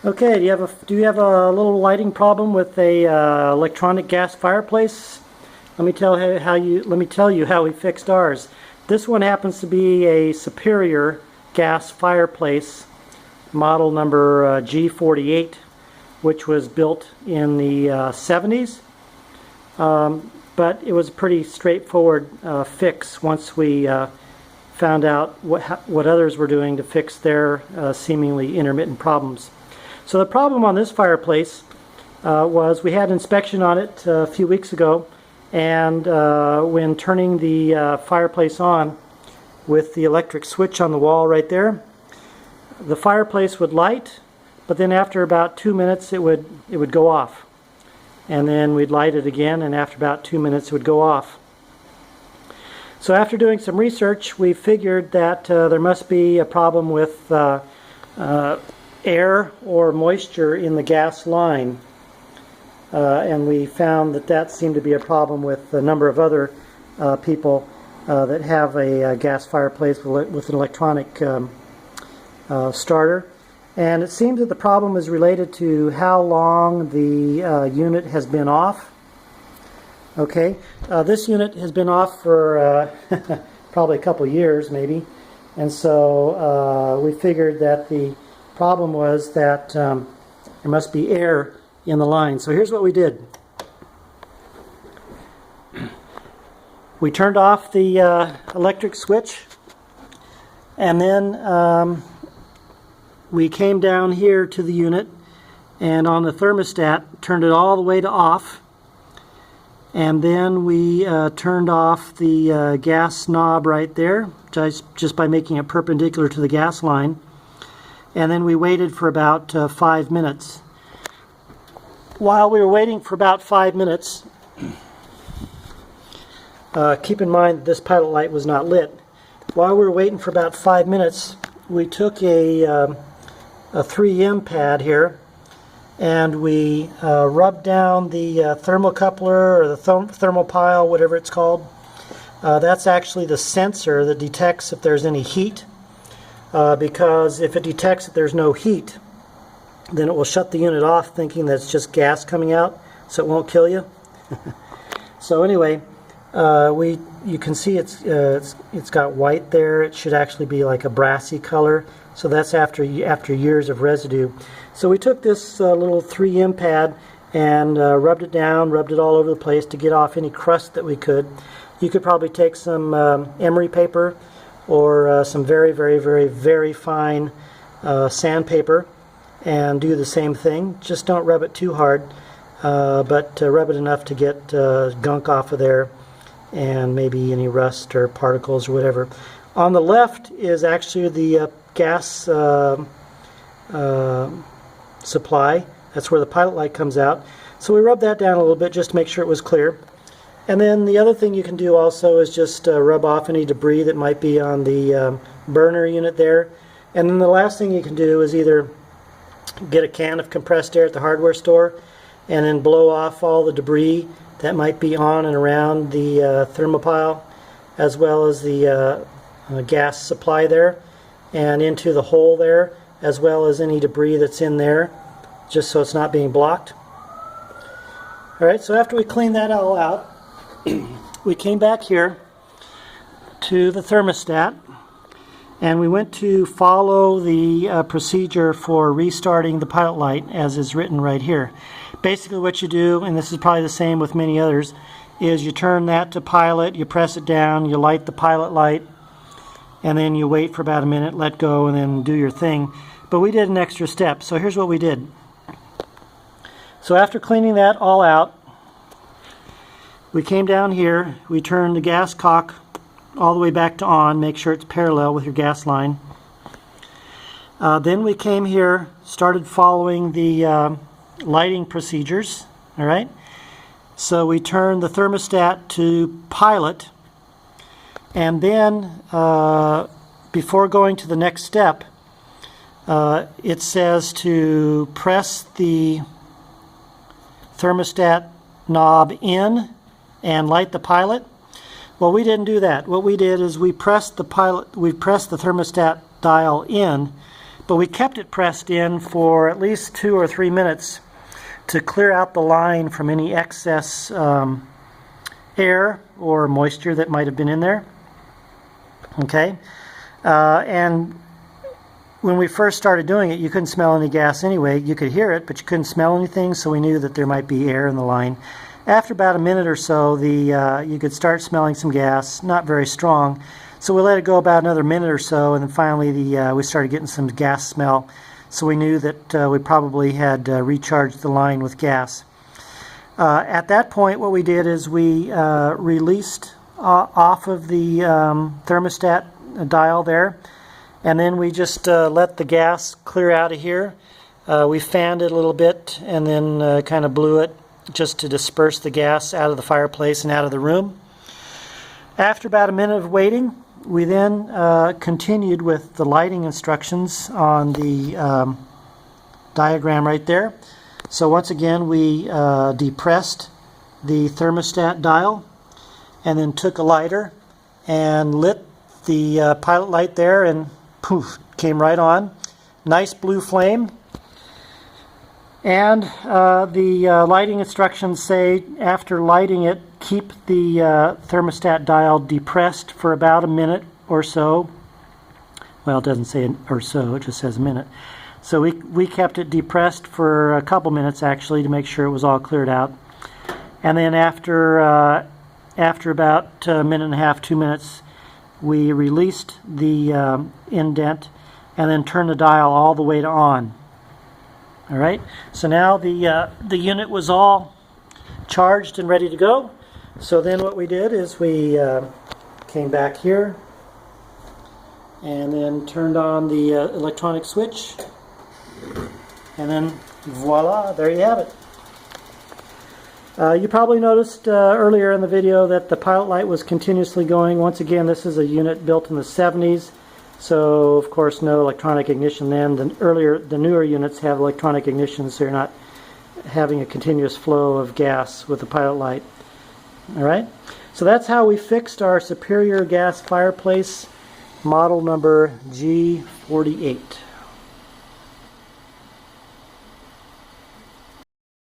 Okay, do you have a little lighting problem with a electronic gas fireplace? Let me tell you how we fixed ours. This one happens to be a Superior gas fireplace, model number G48, which was built in the 70s. But it was a pretty straightforward fix once we found out what others were doing to fix their seemingly intermittent problems. So the problem on this fireplace was we had an inspection on it a few weeks ago, and when turning the fireplace on with the electric switch on the wall right there, the fireplace would light, but then after about 2 minutes it would go off. And then we'd light it again, and after about 2 minutes it would go off. So after doing some research, we figured that there must be a problem with air or moisture in the gas line, and we found that seemed to be a problem with a number of other people that have a gas fireplace with an electronic starter. And it seems that the problem is related to how long the unit has been off. Okay, this unit has been off for probably a couple years maybe, and so we figured that the problem was that there must be air in the line. So here's what we did. We turned off the electric switch, and then we came down here to the unit, and on the thermostat turned it all the way to off, and then we turned off the gas knob right there just by making it perpendicular to the gas line. And then we waited for about 5 minutes. While we were waiting for about 5 minutes, keep in mind this pilot light was not lit. While we were waiting for about 5 minutes, we took a 3M pad here, and we rubbed down the thermocouple or the thermal pile, whatever it's called. That's actually the sensor that detects if there's any heat. Because if it detects that there's no heat, then it will shut the unit off thinking that it's just gas coming out, so it won't kill you. So anyway, you can see it's got white there. It should actually be like a brassy color, so that's after years of residue. So we took this little 3M pad and rubbed it down, rubbed it all over the place to get off any crust that we could. You could probably take some emery paper or some very, very, very, very fine sandpaper and do the same thing. Just don't rub it too hard, but rub it enough to get gunk off of there and maybe any rust or particles or whatever. On the left is actually the gas supply. That's where the pilot light comes out. So we rubbed that down a little bit just to make sure it was clear. And then the other thing you can do also is just rub off any debris that might be on the burner unit there. And then the last thing you can do is either get a can of compressed air at the hardware store and then blow off all the debris that might be on and around the thermopile, as well as the gas supply there, and into the hole there, as well as any debris that's in there, just so it's not being blocked. Alright, so after we clean that all out, we came back here to the thermostat, and we went to follow the procedure for restarting the pilot light as is written right here. Basically what you do, and this is probably the same with many others, is you turn that to pilot, you press it down, you light the pilot light, and then you wait for about a minute, let go, and then do your thing. But we did an extra step, so here's what we did. So after cleaning that all out, we came down here, we turned the gas cock all the way back to on, make sure it's parallel with your gas line. Then we came here, started following the lighting procedures, all right? So we turned the thermostat to pilot, and then before going to the next step, it says to press the thermostat knob in and light the pilot. Well, we didn't do that. What we did is we pressed the thermostat dial in, but we kept it pressed in for at least 2 or 3 minutes to clear out the line from any excess air or moisture that might have been in there. Okay, and when we first started doing it, you couldn't smell any gas anyway. You could hear it, but you couldn't smell anything, so we knew that there might be air in the line. After about a minute or so, you could start smelling some gas, not very strong. So we let it go about another minute or so, and then finally we started getting some gas smell. So we knew that we probably had recharged the line with gas. At that point, what we did is we released off of the thermostat dial there, and then we just let the gas clear out of here. We fanned it a little bit and then kind of blew it just to disperse the gas out of the fireplace and out of the room. After about a minute of waiting, we then continued with the lighting instructions on the diagram right there. So once again, we depressed the thermostat dial and then took a lighter and lit the pilot light there, and poof, came right on. Nice blue flame. And the lighting instructions say after lighting it, keep the thermostat dial depressed for about a minute or so. Well, it doesn't say or so, it just says a minute. So we kept it depressed for a couple minutes actually to make sure it was all cleared out. And then after about a minute and a half, 2 minutes, we released the indent and then turned the dial all the way to on. All right, so now the unit was all charged and ready to go. So then what we did is we came back here and then turned on the electronic switch, and then voila, there you have it. You probably noticed earlier in the video that the pilot light was continuously going. Once again, this is a unit built in the 70s, so of course no electronic ignition then. The newer units have electronic ignition, so you're not having a continuous flow of gas with the pilot light. Alright, so that's how we fixed our Superior gas fireplace model number G48.